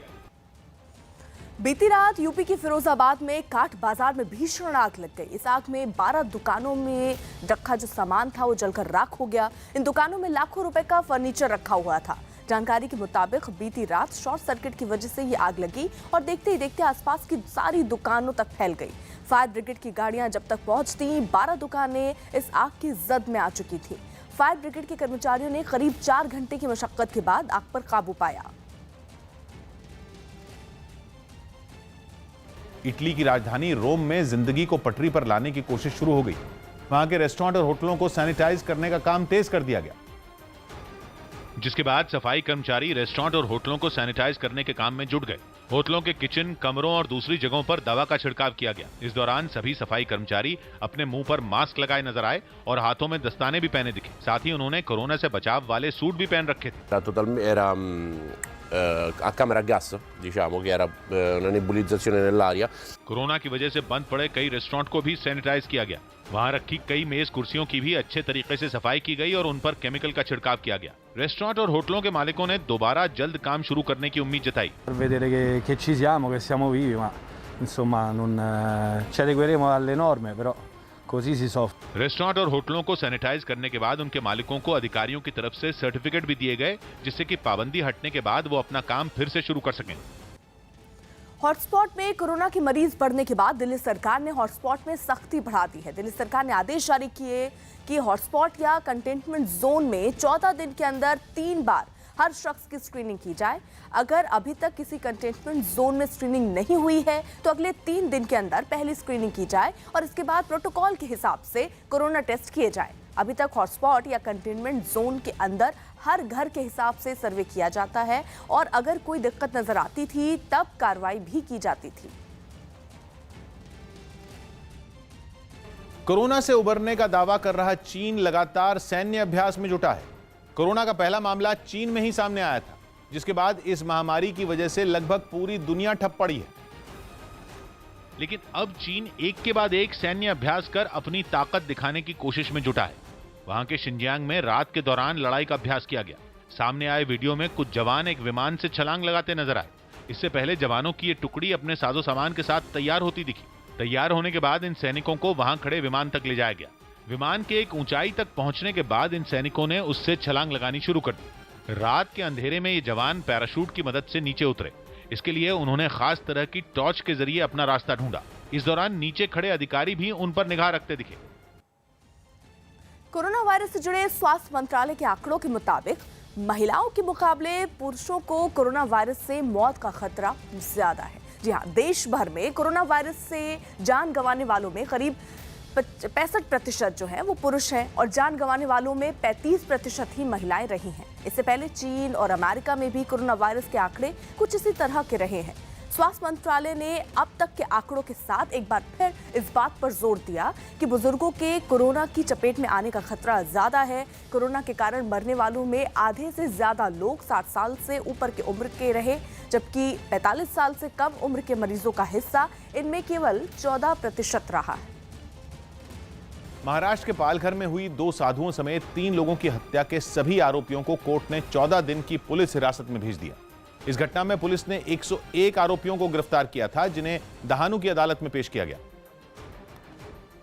S1: बीती रात यूपी की फिरोजाबाद में काठ बाजार में भीषण आग लग गई। इस आग में 12 दुकानों में रखा जो सामान था वो जलकर राख हो गया। इन दुकानों में लाखों रुपए का फर्नीचर रखा हुआ था। जानकारी के मुताबिक बीती रात शॉर्ट सर्किट की वजह से ये आग लगी और देखते ही देखते आसपास की सारी दुकानों तक फैल गई। फायर ब्रिगेड की गाड़ियां जब तक पहुंचती 12 दुकानें इस आग की जद में आ चुकी थी। फायर ब्रिगेड के कर्मचारियों ने करीब 4 घंटे की मशक्कत के बाद आग पर काबू पाया।
S2: इटली की राजधानी रोम में जिंदगी को पटरी पर लाने की कोशिश शुरू हो गई। वहां के रेस्टोरेंट और होटलों को सैनिटाइज करने का काम तेज कर दिया गया,
S3: जिसके बाद सफाई कर्मचारी रेस्टोरेंट और होटलों को सैनिटाइज करने के काम में जुट गए। होटलों के किचन, कमरों और दूसरी जगहों पर दवा का छिड़काव किया गया। इस दौरान सभी सफाई कर्मचारी अपने मुंह पर मास्क लगाए नजर आए और हाथों में दस्ताने भी पहने दिखे। साथ ही उन्होंने कोरोना से बचाव वाले सूट भी पहन रखे थे।
S4: a camera a gas, diciamo che era una nebulizzazione nell'aria.
S3: Corona की वजह से बंद पड़े कई रेस्टोरेंट को भी सैनिटाइज किया गया। वहां रखी कई मेज कुर्सियों की भी अच्छे तरीके से सफाई की गई और उन पर केमिकल का छिड़काव किया गया। रेस्टोरेंट और होटलों के मालिकों ने दोबारा जल्द काम शुरू करने की उम्मीद जताई।
S22: Vedere che ci siamo, che siamo vivi, ma insomma non ci adegueremo alle norme, però così si soffre।
S3: Restaurant और होटलों को सैनिटाइज करने के बाद उनके मालिकों को अधिकारियों की तरफ से सर्टिफिकेट भी दिए गए, जिससे कि पाबंदी हटने के बाद वो अपना काम फिर से शुरू कर सकें।
S1: हॉटस्पॉट में कोरोना के मरीज बढ़ने के बाद दिल्ली सरकार ने हॉटस्पॉट में सख्ती बढ़ा दी है। दिल्ली सरकार ने आदेश जारी किए कि हॉटस्पॉट या कंटेनमेंट जोन में 14 दिन के अंदर 3 बार हर शख्स की स्क्रीनिंग की जाए। अगर अभी तक किसी कंटेनमेंट जोन में स्क्रीनिंग नहीं हुई है तो अगले 3 दिन के अंदर पहली स्क्रीनिंग की जाए और इसके बाद प्रोटोकॉल के हिसाब से कोरोना टेस्ट किए जाए। अभी तक हॉटस्पॉट या कंटेनमेंट जोन के अंदर हर घर के हिसाब से सर्वे किया जाता है और अगर कोई दिक्कत नजर आती थी तब कार्रवाई भी की जाती थी।
S2: कोरोना से उबरने का दावा कर रहा चीन लगातार सैन्य अभ्यास में जुटा है। कोरोना का पहला मामला चीन में ही सामने आया था, जिसके बाद इस महामारी की वजह से लगभग पूरी दुनिया ठप पड़ी है।
S3: लेकिन अब चीन एक के बाद एक सैन्य अभ्यास कर अपनी ताकत दिखाने की कोशिश में जुटा है। वहां के शिनजियांग में रात के दौरान लड़ाई का अभ्यास किया गया। सामने आए वीडियो में कुछ जवान एक विमान से छलांग लगाते नजर आए। इससे पहले जवानों की ये टुकड़ी अपने साजो सामान के साथ तैयार होती दिखी। तैयार होने के बाद इन सैनिकों को वहां खड़े विमान तक ले जाया गया। विमान के एक ऊंचाई तक पहुंचने के बाद इन सैनिकों ने उससे छलांग लगानी शुरू कर दी। रात के अंधेरे में ये जवान पैराशूट की मदद से नीचे उतरे। इसके लिए उन्होंने खास तरह की टॉर्च के जरिए अपना रास्ता ढूंढा। इस दौरान नीचे खड़े अधिकारी भी उन पर निगाह रखते दिखे।
S1: कोरोना वायरस से जुड़े स्वास्थ्य मंत्रालय के आंकड़ों के मुताबिक महिलाओं के मुकाबले पुरुषों को कोरोना वायरस से मौत का खतरा ज्यादा है। जी हाँ, देश भर में कोरोना वायरस से जान गंवाने वालों में करीब 65% जो है वो पुरुष हैं और जान गंवाने वालों में 35% ही महिलाएं रही हैं। इससे पहले चीन और अमेरिका में भी कोरोना वायरस के आंकड़े कुछ इसी तरह के रहे हैं। स्वास्थ्य मंत्रालय ने अब तक के आंकड़ों के साथ एक बार फिर इस बात पर जोर दिया कि बुजुर्गों के कोरोना की चपेट में आने का खतरा ज्यादा है। कोरोना के कारण मरने वालों में आधे से ज्यादा लोग 60 साल से ऊपर की उम्र के रहे, जबकि 45 साल से कम उम्र के मरीजों का हिस्सा इनमें केवल 14% रहा है।
S2: महाराष्ट्र के पालघर में हुई 2 साधुओं समेत 3 लोगों की हत्या के सभी आरोपियों को कोर्ट ने 14 दिन की पुलिस हिरासत में भेज दिया। इस घटना में पुलिस ने 101 आरोपियों को गिरफ्तार किया था, जिन्हें दहानू की अदालत में पेश किया गया।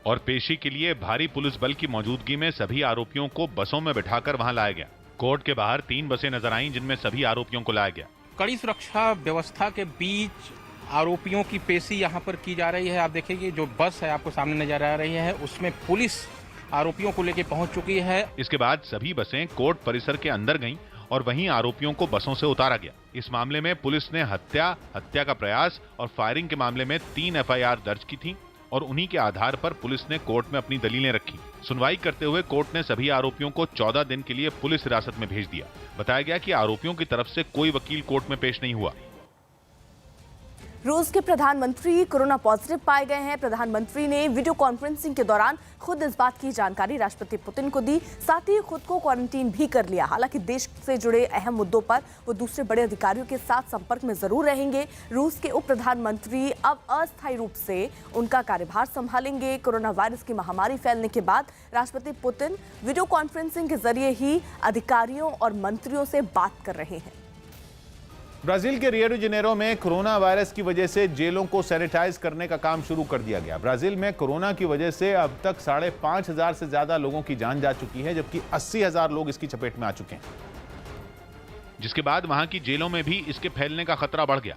S3: और पेशी के लिए भारी पुलिस बल की मौजूदगी में सभी आरोपियों को बसों में बिठाकर वहां लाया गया। कोर्ट के बाहर 3 बसें नजर आईं, जिनमें सभी आरोपियों को लाया गया।
S12: कड़ी सुरक्षा व्यवस्था के बीच आरोपियों की पेशी यहाँ पर की जा रही है। आप देखिए जो बस है आपको सामने नजर आ रही है, उसमें पुलिस आरोपियों को लेकर पहुंच चुकी है।
S3: इसके बाद सभी बसें कोर्ट परिसर के अंदर गईं और वहीं आरोपियों को बसों से उतारा गया। इस मामले में पुलिस ने हत्या का प्रयास और फायरिंग के मामले में 3 एफआईआर दर्ज की थी और उन्हीं के आधार पर पुलिस ने कोर्ट में अपनी दलीलें रखी। सुनवाई करते हुए कोर्ट ने सभी आरोपियों को 14 दिन के लिए पुलिस हिरासत में भेज दिया। बताया गया कि आरोपियों की तरफ से कोई वकील कोर्ट में पेश नहीं हुआ।
S1: रूस के प्रधानमंत्री कोरोना पॉजिटिव पाए गए हैं। प्रधानमंत्री ने वीडियो कॉन्फ्रेंसिंग के दौरान खुद इस बात की जानकारी राष्ट्रपति पुतिन को दी, साथ ही खुद को क्वारंटीन भी कर लिया। हालांकि देश से जुड़े अहम मुद्दों पर वो दूसरे बड़े अधिकारियों के साथ संपर्क में जरूर रहेंगे। रूस के उप प्रधानमंत्री अब अस्थायी रूप से उनका कार्यभार संभालेंगे। कोरोना वायरस की महामारी फैलने के बाद राष्ट्रपति पुतिन वीडियो कॉन्फ्रेंसिंग के जरिए ही अधिकारियों और मंत्रियों से बात कर रहे हैं।
S2: ब्राजील के रियो डी जेनेरो में कोरोना वायरस की वजह से जेलों को सैनिटाइज करने का काम शुरू कर दिया गया। ब्राजील में कोरोना की वजह से अब तक 5,500 से ज्यादा लोगों की जान जा चुकी है, जबकि 80,000 लोग इसकी चपेट में आ चुके हैं,
S3: जिसके बाद वहां की जेलों में भी इसके फैलने का खतरा बढ़ गया।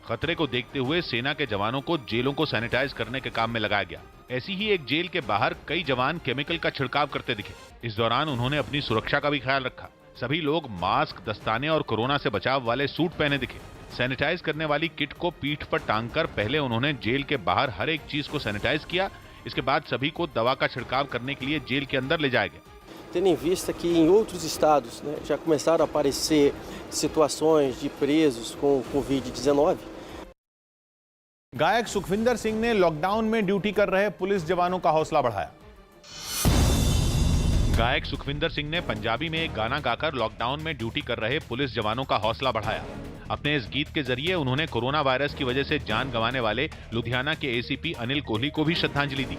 S3: खतरे को देखते हुए सेना के जवानों को जेलों को सैनिटाइज करने के काम में लगाया गया। ऐसी ही एक जेल के बाहर कई जवान केमिकल का छिड़काव करते दिखे। इस दौरान उन्होंने अपनी सुरक्षा का भी ख्याल रखा। सभी लोग मास्क, दस्ताने और कोरोना से बचाव वाले सूट पहने दिखे। सैनिटाइज करने वाली किट को पीठ पर टांगकर पहले उन्होंने जेल के बाहर हर एक चीज को सैनिटाइज किया। इसके बाद सभी को दवा का छिड़काव करने के लिए जेल के अंदर ले जाया गया।
S5: Tendo em vista que em outros estados, né, já começaram a aparecer situações de presos com Covid-19.
S2: गायक सुखविंदर सिंह ने लॉकडाउन में ड्यूटी कर रहे पुलिस जवानों का हौसला बढ़ाया।
S3: गायक सुखविंदर सिंह ने पंजाबी में एक गाना गाकर लॉकडाउन में ड्यूटी कर रहे पुलिस जवानों का हौसला बढ़ाया। अपने इस गीत के जरिए उन्होंने कोरोना वायरस की वजह से जान गंवाने वाले लुधियाना के एसीपी अनिल कोहली को भी श्रद्धांजलि दी।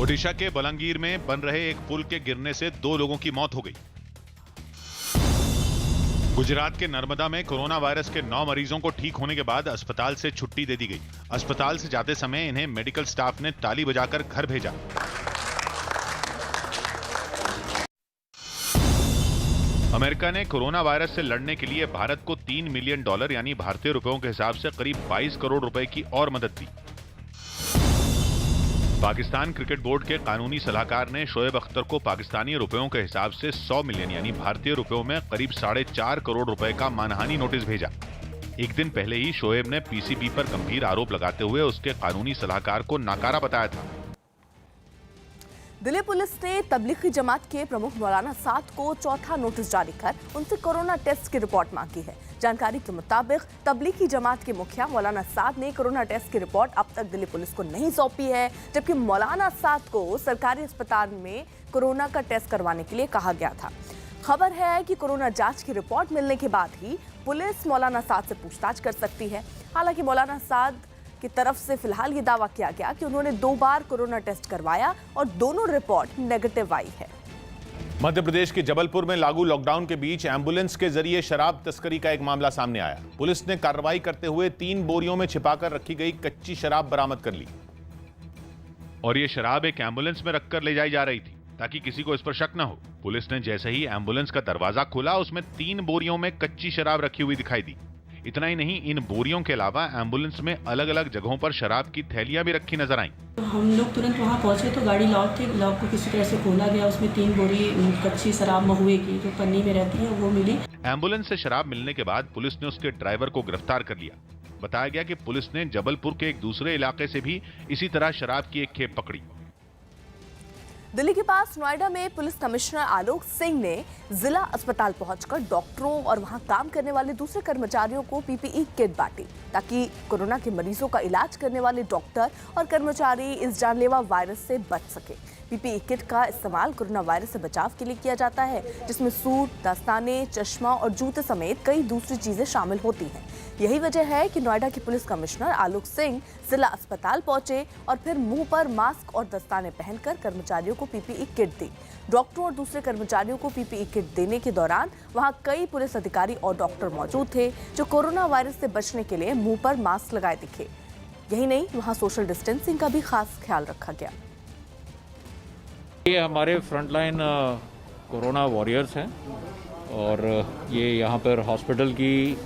S3: ओडिशा के बलंगीर में बन रहे एक पुल के गिरने से 2 लोगों की मौत हो गई। गुजरात के नर्मदा में कोरोना वायरस के 9 मरीजों को ठीक होने के बाद अस्पताल से छुट्टी दे दी गई। अस्पताल से जाते समय इन्हें मेडिकल स्टाफ ने ताली बजाकर घर भेजा। अमेरिका ने कोरोना वायरस से लड़ने के लिए भारत को $3 मिलियन यानी भारतीय रुपयों के हिसाब से करीब 22 करोड़ रुपए की और मदद दी। पाकिस्तान क्रिकेट बोर्ड के कानूनी सलाहकार ने शोएब अख्तर को पाकिस्तानी रुपयों के हिसाब से 100 मिलियन यानी भारतीय रुपयों में करीब 4.5 करोड़ रुपए का मानहानि नोटिस भेजा। एक दिन पहले ही शोएब ने पीसीबी पर गंभीर आरोप लगाते हुए उसके कानूनी सलाहकार को नाकारा बताया था।
S1: दिल्ली पुलिस ने तबलीगी जमात के प्रमुख मौलाना साद को चौथा नोटिस जारी कर उनसे कोरोना टेस्ट की रिपोर्ट मांगी है। जानकारी के मुताबिक तबलीगी जमात के मुखिया मौलाना साद ने कोरोना टेस्ट की रिपोर्ट अब तक दिल्ली पुलिस को नहीं सौंपी है, जबकि मौलाना साद को सरकारी अस्पताल में कोरोना का टेस्ट करवाने के लिए कहा गया था। खबर है कि कोरोना जांच की रिपोर्ट मिलने के बाद ही पुलिस मौलाना साद से पूछताछ कर सकती है। हालांकि मौलाना साद की तरफ से फिलहाल ये दावा किया गया कि उन्होंने 2 बार कोरोना टेस्ट करवाया और दोनों रिपोर्ट नेगेटिव आई है।
S2: मध्य प्रदेश के जबलपुर में लागू लॉकडाउन के बीच एम्बुलेंस के जरिए शराब तस्करी का एक मामला सामने आया। पुलिस ने कार्रवाई करते हुए 3 बोरियों में छिपाकर रखी गई कच्ची शराब बरामद कर ली।
S3: और ये शराब एक एम्बुलेंस में रखकर ले जाई जा रही थी ताकि किसी को इस पर शक न हो। पुलिस ने जैसे ही एम्बुलेंस का दरवाजा खोला, उसमें 3 बोरियों में कच्ची शराब रखी हुई दिखाई दी। इतना ही नहीं, इन बोरियों के अलावा एम्बुलेंस में अलग अलग जगहों पर शराब की थैलियां भी रखी नजर आईं।
S6: हम लोग तुरंत वहाँ पहुंचे तो गाड़ी लॉक थी। लॉक को किसी तरह से खोला गया, उसमें 3 बोरी कच्ची शराब महुए की जो पन्नी में रहती है वो मिली।
S3: एम्बुलेंस से शराब मिलने के बाद पुलिस ने उसके ड्राइवर को गिरफ्तार कर लिया। बताया गया कि पुलिस ने जबलपुर के एक दूसरे इलाके से भी इसी तरह शराब की एक खेप पकड़ी।
S1: दिल्ली के पास नोएडा में पुलिस कमिश्नर आलोक सिंह ने जिला अस्पताल पहुंचकर डॉक्टरों और वहां काम करने वाले दूसरे कर्मचारियों को पीपीई किट बांटी, ताकि कोरोना के मरीजों का इलाज करने वाले डॉक्टर और कर्मचारी इस जानलेवा वायरस से बच सके। पीपीई किट का इस्तेमाल कोरोना वायरस से बचाव के लिए किया जाता है, जिसमें सूट, दस्ताने, चश्मा और जूते समेत कई दूसरी चीजें शामिल होती हैं। यही वजह है कि नोएडा के पुलिस कमिश्नर आलोक सिंह जिला अस्पताल पहुंचे और फिर मुंह पर मास्क और दस्ताने पहनकर कर्मचारियों को पीपीई किट दी। डॉक्टरों और दूसरे कर्मचारियों को पीपीई किट देने के दौरान वहां कई पुलिस अधिकारी और डॉक्टर मौजूद थे जो कोरोना वायरस से बचने के लिए मुंह पर मास्क लगाए दिखे। यही नहीं, वहां सोशल डिस्टेंसिंग का भी खास ख्याल रखा गया।
S23: ये हमारे फ्रंटलाइन कोरोना वॉरियर्स हैं और ये यहाँ पर हॉस्पिटल की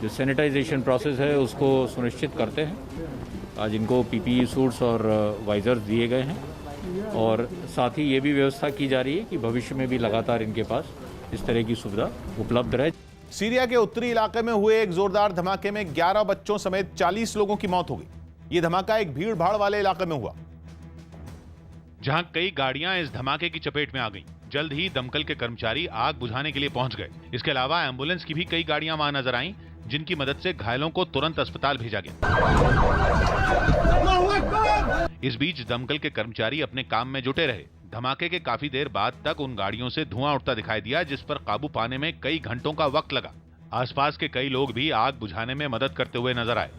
S23: जो सैनिटाइजेशन प्रोसेस है उसको सुनिश्चित करते हैं। आज इनको पीपीई सूट्स और वाइजर्स दिए गए हैं और साथ ही ये भी व्यवस्था की जा रही है कि भविष्य में भी लगातार इनके पास इस तरह की सुविधा उपलब्ध रहे।
S2: सीरिया के उत्तरी इलाके में हुए एक जोरदार धमाके में 11 बच्चों समेत 40 लोगों की मौत हो गई। ये धमाका एक भीड़ भाड़ वाले इलाके में हुआ,
S3: जहां कई गाड़ियां इस धमाके की चपेट में आ गईं। जल्द ही दमकल के कर्मचारी आग बुझाने के लिए पहुंच गए। इसके अलावा एम्बुलेंस की भी कई गाड़ियां वहां नजर आईं, जिनकी मदद से घायलों को तुरंत अस्पताल भेजा गया। इस बीच दमकल के कर्मचारी अपने काम में जुटे रहे। धमाके के काफी देर बाद तक उन गाड़ियों से धुआं उठता दिखाई दिया, जिस पर काबू पाने में कई घंटों का वक्त लगा। आसपास के कई लोग भी आग बुझाने में मदद करते हुए नजर आए।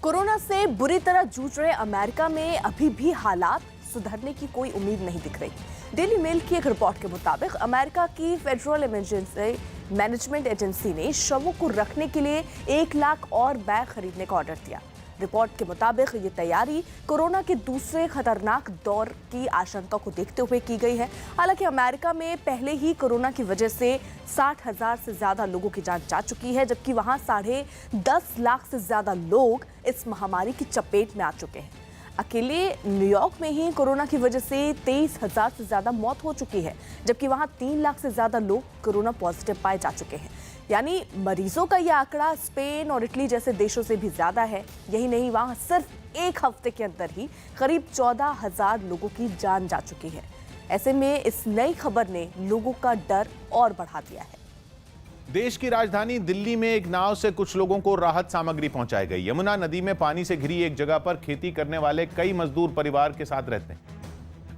S1: कोरोना से बुरी तरह जूझ रहे अमेरिका में अभी भी हालात सुधरने की कोई उम्मीद नहीं दिख रही। डेली मेल की एक रिपोर्ट के मुताबिक अमेरिका की फेडरल इमरजेंसी मैनेजमेंट एजेंसी ने शवों को रखने के लिए 1 लाख और बैग खरीदने का ऑर्डर दिया। रिपोर्ट के मुताबिक ये तैयारी कोरोना के दूसरे खतरनाक दौर की आशंका को देखते हुए की गई है। हालांकि अमेरिका में पहले ही कोरोना की वजह से 60,000 से ज्यादा लोगों की जान जा चुकी है, जबकि वहां 10.5 लाख से ज्यादा लोग इस महामारी की चपेट में आ चुके हैं। अकेले न्यूयॉर्क में ही कोरोना की वजह से 23,000 से ज्यादा मौत हो चुकी है, जबकि वहां 3 लाख से ज्यादा लोग कोरोना पॉजिटिव पाए जा चुके हैं। यानी मरीजों का यह आंकड़ा स्पेन और इटली जैसे देशों से भी ज्यादा है। यही नहीं, वहां सिर्फ एक हफ्ते के अंदर ही करीब 14,000 लोगों की जान जा चुकी है। ऐसे में इस नई खबर ने लोगों का डर और बढ़ा दिया है।
S2: देश की राजधानी दिल्ली में एक नाव से कुछ लोगों को राहत सामग्री पहुंचाई गई। यमुना नदी में पानी से घिरी एक जगह पर खेती करने वाले कई मजदूर परिवार के साथ रहते हैं।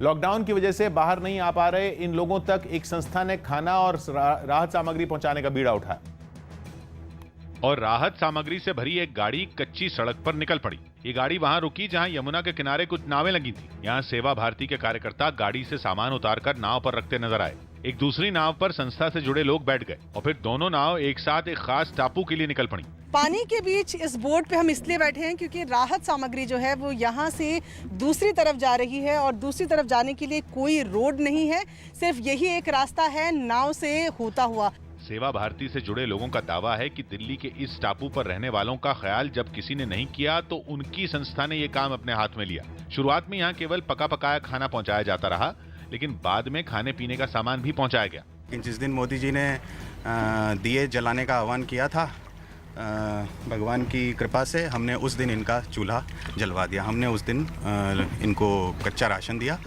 S2: लॉकडाउन की वजह से बाहर नहीं आ पा रहे इन लोगों तक एक संस्था ने खाना और राहत सामग्री पहुंचाने का बीड़ा उठाया।
S3: और राहत सामग्री से भरी एक गाड़ी कच्ची सड़क पर निकल पड़ी। ये गाड़ी वहां रुकी जहां यमुना के किनारे कुछ नावें लगी थी। यहां सेवा भारती के कार्यकर्ता गाड़ी से सामान उतारकर नाव पर रखते नजर आए। एक दूसरी नाव पर संस्था से जुड़े लोग बैठ गए और फिर दोनों नाव एक साथ एक खास टापू के लिए निकल पड़ी।
S7: पानी के बीच इस बोट पे हम इसलिए बैठे हैं क्योंकि राहत सामग्री जो है वो यहाँ से दूसरी तरफ जा रही है और दूसरी तरफ जाने के लिए कोई रोड नहीं है, सिर्फ यही एक रास्ता है नाव से होता हुआ।
S3: सेवा भारती से जुड़े लोगों का दावा है कि दिल्ली के इस टापू पर रहने वालों का ख्याल जब किसी ने नहीं किया तो उनकी संस्था ने ये काम अपने हाथ में लिया। शुरुआत में यहाँ केवल पका पकाया खाना पहुँचाया जाता रहा, लेकिन बाद में खाने पीने का सामान भी पहुँचाया गया।
S8: जिस दिन मोदी जी ने दिए जलाने का आह्वान किया था, भगवान की कृपा से हमने उस दिन इनका चूल्हा जलवा दिया। हमने उस दिन इनको कच्चा राशन दिया।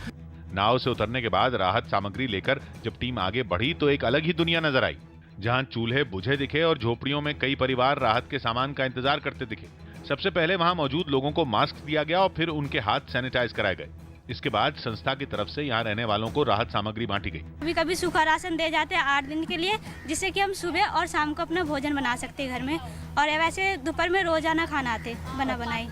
S3: नाव से उतरने के बाद राहत सामग्री लेकर जब टीम आगे बढ़ी तो एक अलग ही दुनिया नजर आई, जहां चूल्हे बुझे दिखे और झोपड़ियों में कई परिवार राहत के सामान का इंतजार करते दिखे। सबसे पहले वहां मौजूद लोगों को मास्क दिया गया और फिर उनके हाथ सैनिटाइज कराए गए। इसके बाद संस्था की तरफ से यहाँ रहने वालों को राहत सामग्री बांटी गई।
S9: कभी कभी सूखा राशन दे जाते हैं 8 दिन के लिए, जिससे कि हम सुबह और शाम को अपना भोजन बना सकते हैं घर में, और वैसे दोपहर में रोजाना खाना आते बना बनाई।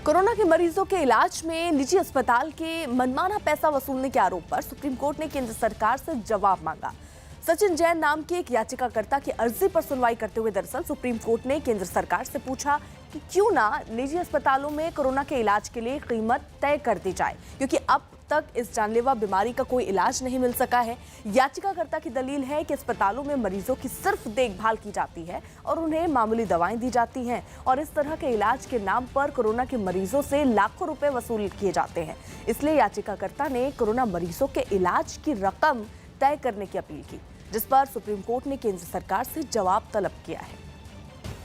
S1: कोरोना के मरीजों के इलाज में निजी अस्पताल के मनमाना पैसा वसूलने के आरोप पर सुप्रीम कोर्ट ने केंद्र सरकार से जवाब मांगा। सचिन जैन नाम के एक याचिकाकर्ता की अर्जी पर सुनवाई करते हुए दरअसल सुप्रीम कोर्ट ने केंद्र सरकार से पूछा कि क्यों ना निजी अस्पतालों में कोरोना के इलाज के लिए कीमत तय कर दी जाए, क्योंकि अब तक इस जानलेवा बीमारी का कोई इलाज नहीं मिल सका है। याचिकाकर्ता की दलील है कि अस्पतालों में मरीजों की सिर्फ देखभाल की जाती है और उन्हें मामूली दवाएं दी जाती हैं, और इस तरह के इलाज के नाम पर कोरोना के मरीजों से लाखों रुपए वसूल किए जाते हैं। इसलिए याचिकाकर्ता ने कोरोना मरीजों के इलाज की रकम तय करने की अपील की, जिस पर सुप्रीम कोर्ट ने केंद्र सरकार से जवाब तलब किया है।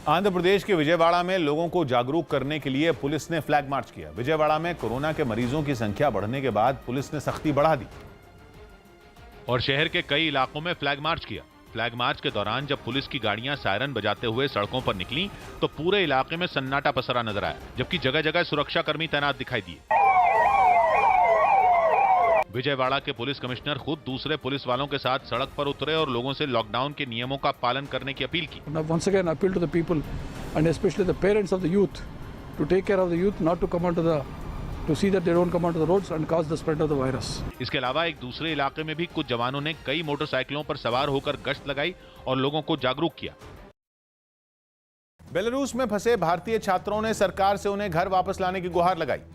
S2: आंध्र प्रदेश के विजयवाड़ा में लोगों को जागरूक करने के लिए पुलिस ने फ्लैग मार्च किया। विजयवाड़ा में कोरोना के मरीजों की संख्या बढ़ने के बाद पुलिस ने सख्ती बढ़ा दी
S3: और शहर के कई इलाकों में फ्लैग मार्च किया। फ्लैग मार्च के दौरान जब पुलिस की गाड़ियां सायरन बजाते हुए सड़कों पर निकली तो पूरे इलाके में सन्नाटा पसरा नजर आया, जबकि जगह जगह सुरक्षाकर्मी तैनात दिखाई दिए। विजयवाड़ा के पुलिस कमिश्नर खुद दूसरे पुलिस वालों के साथ सड़क पर उतरे और लोगों से लॉकडाउन के नियमों का पालन करने की अपील की।
S24: Once again, appeal to the people and especially the parents of the youth to take care of the youth, not to come onto the, to see that they don't come onto the roads and cause the spread of the virus.
S3: इसके अलावा एक दूसरे इलाके में भी कुछ जवानों ने कई मोटरसाइकिलों पर सवार होकर गश्त लगाई और लोगों को जागरूक किया।
S2: बेलारूस में फंसे भारतीय छात्रों ने सरकार से उन्हें घर वापस लाने की गुहार लगाई।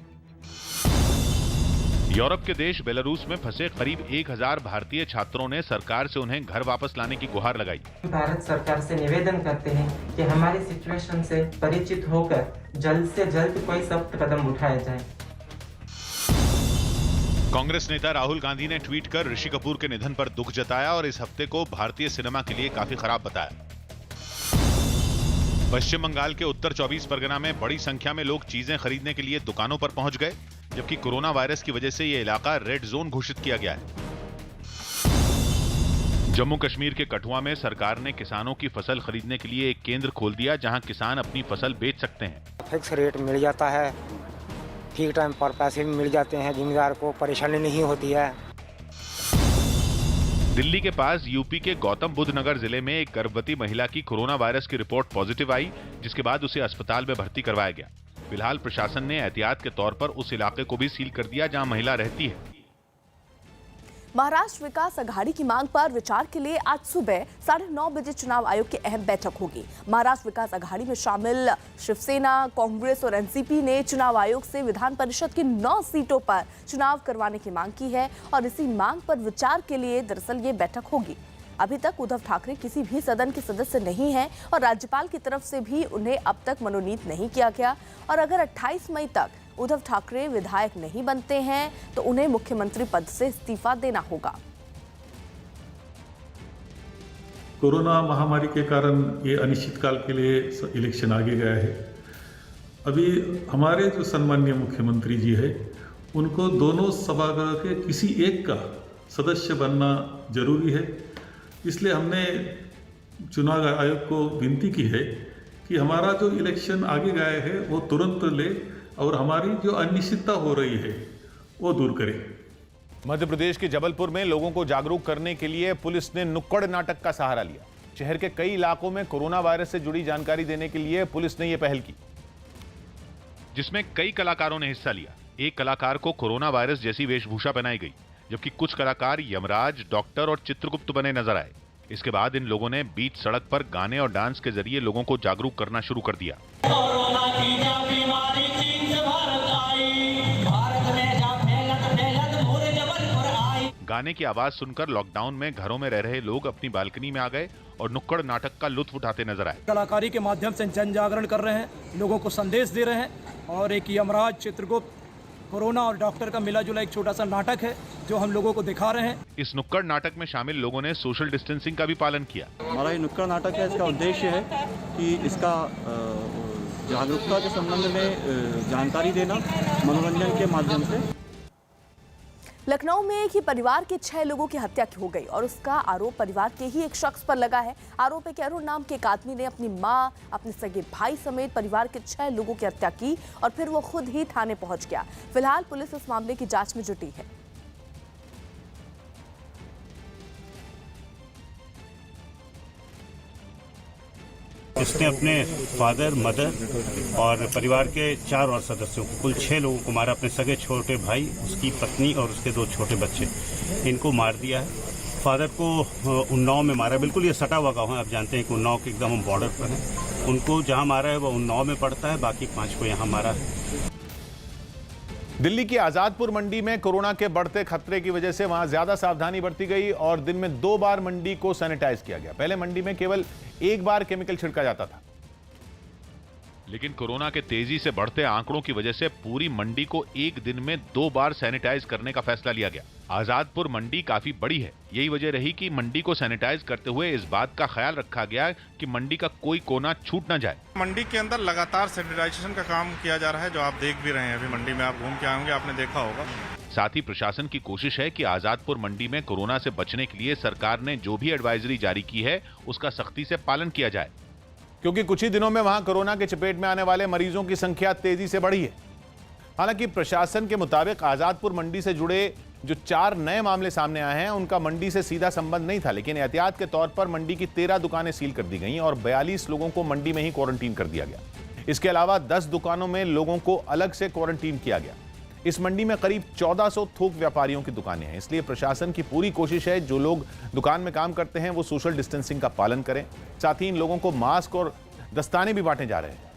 S3: यूरोप के देश बेलारूस में फंसे करीब 1000 भारतीय छात्रों ने सरकार से उन्हें घर वापस लाने की गुहार लगाई।
S25: भारत सरकार से निवेदन करते हैं कि हमारी सिचुएशन से परिचित होकर जल्द से जल्द कोई सख्त कदम उठाया जाए।
S3: कांग्रेस नेता राहुल गांधी ने ट्वीट कर ऋषि कपूर के निधन पर दुख जताया और इस हफ्ते को भारतीय सिनेमा के लिए काफी खराब बताया। पश्चिम बंगाल के उत्तर 24 परगना में बड़ी संख्या में लोग चीजें खरीदने के लिए दुकानों पर पहुंच गए, जबकि कोरोना वायरस की वजह से यह इलाका रेड जोन घोषित किया गया है। जम्मू कश्मीर के कठुआ में सरकार ने किसानों की फसल खरीदने के लिए एक केंद्र खोल दिया, जहां किसान अपनी फसल बेच सकते हैं।
S26: फिक्स रेट मिल जाता है, ठीक टाइम पर पैसे भी मिल जाते हैं, जिम्मेदार को परेशानी नहीं होती है।
S3: दिल्ली के पास यूपी के गौतम बुद्ध नगर जिले में एक गर्भवती महिला की कोरोना वायरस की रिपोर्ट पॉजिटिव आई, जिसके बाद उसे अस्पताल में भर्ती करवाया गया। फिलहाल प्रशासन ने एहतियात के तौर पर उस इलाके को भी सील कर दिया जहां महिला रहती है।
S1: महाराष्ट्र विकास अघाड़ी की मांग पर विचार के लिए आज सुबह 9:30 बजे चुनाव आयोग की अहम बैठक होगी। महाराष्ट्र विकास अघाड़ी में शामिल शिवसेना, कांग्रेस और एनसीपी ने चुनाव आयोग से विधान परिषद की 9 सीटों पर चुनाव करवाने की मांग की है और इसी मांग पर विचार के लिए दरअसल ये बैठक होगी। अभी तक उद्धव ठाकरे किसी भी सदन के सदस्य नहीं हैं और राज्यपाल की तरफ से भी उन्हें अब तक मनोनीत नहीं किया गया और अगर 28 मई तक उद्धव ठाकरे विधायक नहीं बनते हैं तो उन्हें मुख्यमंत्री पद से इस्तीफा देना होगा।
S10: कोरोना महामारी के कारण ये अनिश्चितकाल के लिए इलेक्शन आगे गया है। अभी हमारे जो सम्माननीय मुख्यमंत्री जी है उनको दोनों सभागृह के किसी एक का सदस्य बनना जरूरी है। इसलिए हमने चुनाव आयोग को विनती की है कि हमारा जो इलेक्शन आगे गया है वो तुरंत ले और हमारी जो अनिश्चितता हो रही है वो दूर करें।
S2: मध्य प्रदेश के जबलपुर में लोगों को जागरूक करने के लिए पुलिस ने नुक्कड़ नाटक का सहारा लिया। शहर के कई इलाकों में कोरोना वायरस से जुड़ी जानकारी देने के लिए पुलिस ने यह पहल की,
S3: जिसमें कई कलाकारों ने हिस्सा लिया। एक कलाकार को कोरोना वायरस जैसी वेशभूषा पहनाई गई, जबकि कुछ कलाकार यमराज, डॉक्टर और चित्रगुप्त बने नजर आए। इसके बाद इन लोगों ने बीच सड़क पर गाने और डांस के जरिए लोगों को जागरूक करना शुरू कर दिया। गाने की आवाज सुनकर लॉकडाउन में घरों में रह रहे लोग अपनी बालकनी में आ गए और नुक्कड़ नाटक का लुत्फ उठाते नजर आए।
S11: कलाकारी के माध्यम से जन जागरण कर रहे हैं, लोगों को संदेश दे रहे हैं और एक यमराज, चित्रगुप्त, कोरोना और डॉक्टर का मिला जुला एक छोटा सा नाटक है जो हम लोगों को दिखा रहे हैं।
S3: इस नुक्कड़ नाटक में शामिल लोगों ने सोशल डिस्टेंसिंग का भी पालन किया।
S13: हमारा ये नुक्कड़ नाटक है, इसका उद्देश्य है कि इसका जागरूकता के संबंध में जानकारी देना मनोरंजन के माध्यम से।
S1: लखनऊ में एक ही परिवार के 6 लोगों की हत्या हो गई और उसका आरोप परिवार के ही एक शख्स पर लगा है। आरोप है कि अरुण नाम के एक आदमी ने अपनी मां, अपने सगे भाई समेत परिवार के 6 लोगों की हत्या की और फिर वो खुद ही थाने पहुंच गया। फिलहाल पुलिस इस मामले की जांच में जुटी है।
S14: इसने अपने फादर, मदर और परिवार के 4 और सदस्यों को, कुल 6 लोगों को मारा। अपने सगे छोटे भाई, उसकी पत्नी और उसके 2 छोटे बच्चे, इनको मार दिया है। फादर को उन्नाव में मारा, बिल्कुल ये सटा हुआ गाँव है। आप जानते हैं कि उन्नाव के एकदम हम बॉर्डर पर हैं। उनको जहाँ मारा है वो उन्नाव में पड़ता है, बाकी 5 को यहाँ मारा है।
S2: दिल्ली की आजादपुर मंडी में कोरोना के बढ़ते खतरे की वजह से वहां ज्यादा सावधानी बरती गई और दिन में 2 बार मंडी को सैनिटाइज किया गया। पहले मंडी में केवल 1 बार केमिकल छिड़का जाता था,
S3: लेकिन कोरोना के तेजी से बढ़ते आंकड़ों की वजह से पूरी मंडी को एक दिन में 2 बार सैनिटाइज करने का फैसला लिया गया। आजादपुर मंडी काफी बड़ी है, यही वजह रही कि मंडी को सैनिटाइज करते हुए इस बात का ख्याल रखा गया कि मंडी का कोई कोना छूट न जाए।
S15: मंडी के अंदर लगातार सैनिटाइजेशन का काम किया जा रहा है, जो आप देख भी रहे हैं। अभी मंडी में आप घूम के आएंगे, आपने देखा होगा।
S3: साथ ही प्रशासन की कोशिश है कि आजादपुर मंडी में कोरोना से बचने के लिए सरकार ने जो भी एडवाइजरी जारी की है उसका सख्ती से पालन किया जाए,
S2: क्योंकि कुछ ही दिनों में वहां कोरोना के चपेट में आने वाले मरीजों की संख्या तेजी से बढ़ी है। हालांकि प्रशासन के मुताबिक आजादपुर मंडी से जुड़े जो 4 नए मामले सामने आए हैं उनका मंडी से सीधा संबंध नहीं था, लेकिन एहतियात के तौर पर मंडी की 13 दुकानें सील कर दी गई और 42 लोगों को मंडी में ही क्वारंटीन कर दिया गया। इसके अलावा 10 दुकानों में लोगों को अलग से क्वारंटीन किया गया। इस मंडी में करीब 1400 थोक व्यापारियों की दुकानें हैं, इसलिए प्रशासन की पूरी कोशिश है जो लोग दुकान में काम करते हैं वो सोशल डिस्टेंसिंग का पालन करें। साथ ही इन लोगों को मास्क और दस्ताने भी बांटे जा रहे हैं।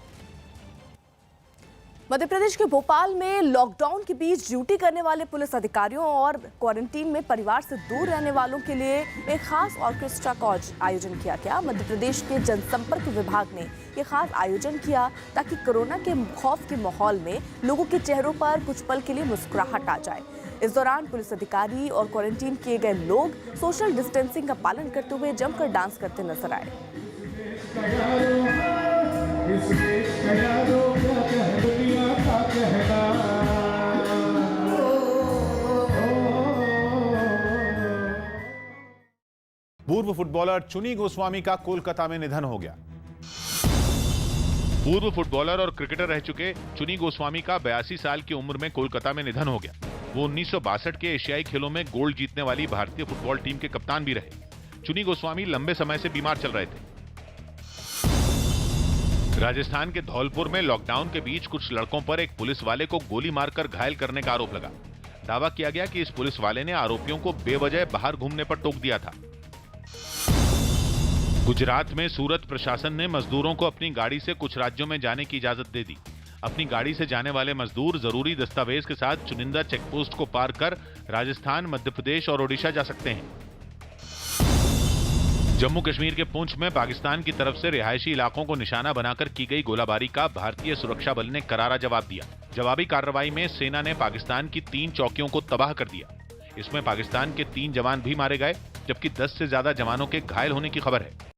S1: मध्य प्रदेश के भोपाल में लॉकडाउन के बीच ड्यूटी करने वाले पुलिस अधिकारियों और क्वारंटीन में परिवार से दूर रहने वालों के लिए एक खास ऑर्केस्ट्रा का आयोजन किया गया। मध्य प्रदेश के जनसंपर्क विभाग ने यह खास आयोजन किया ताकि कोरोना के खौफ के माहौल में लोगों के चेहरों पर कुछ पल के लिए मुस्कुराहट आ जाए। इस दौरान पुलिस अधिकारी और क्वारंटीन किए गए लोग सोशल डिस्टेंसिंग का पालन करते हुए जमकर डांस करते नजर आए।
S2: पूर्व फुटबॉलर चुनी गोस्वामी का कोलकाता में निधन हो गया।
S3: पूर्व फुटबॉलर और क्रिकेटर रह चुके चुनी गोस्वामी का 82 साल की उम्र में कोलकाता में निधन हो गया। वो 1962 के एशियाई खेलों में गोल्ड जीतने वाली भारतीय फुटबॉल टीम के कप्तान भी रहे। चुनी गोस्वामी लंबे समय से बीमार चल रहे थे। राजस्थान के धौलपुर में लॉकडाउन के बीच कुछ लड़कों पर एक पुलिस वाले को गोली मारकर घायल करने का आरोप लगा। दावा किया गया कि इस पुलिस वाले ने आरोपियों को बेवजह बाहर घूमने पर टोक दिया था। गुजरात में सूरत प्रशासन ने मजदूरों को अपनी गाड़ी से कुछ राज्यों में जाने की इजाजत दे दी। अपनी गाड़ी से जाने वाले मजदूर जरूरी दस्तावेज के साथ चुनिंदा चेकपोस्ट को पार कर राजस्थान, मध्य प्रदेश और ओडिशा जा सकते हैं। जम्मू कश्मीर के पुंछ में पाकिस्तान की तरफ से रिहायशी इलाकों को निशाना बनाकर की गई गोलाबारी का भारतीय सुरक्षा बल ने करारा जवाब दिया। जवाबी कार्रवाई में सेना ने पाकिस्तान की 3 चौकियों को तबाह कर दिया। इसमें पाकिस्तान के 3 जवान भी मारे गए, जबकि 10 से ज्यादा जवानों के घायल होने की खबर है।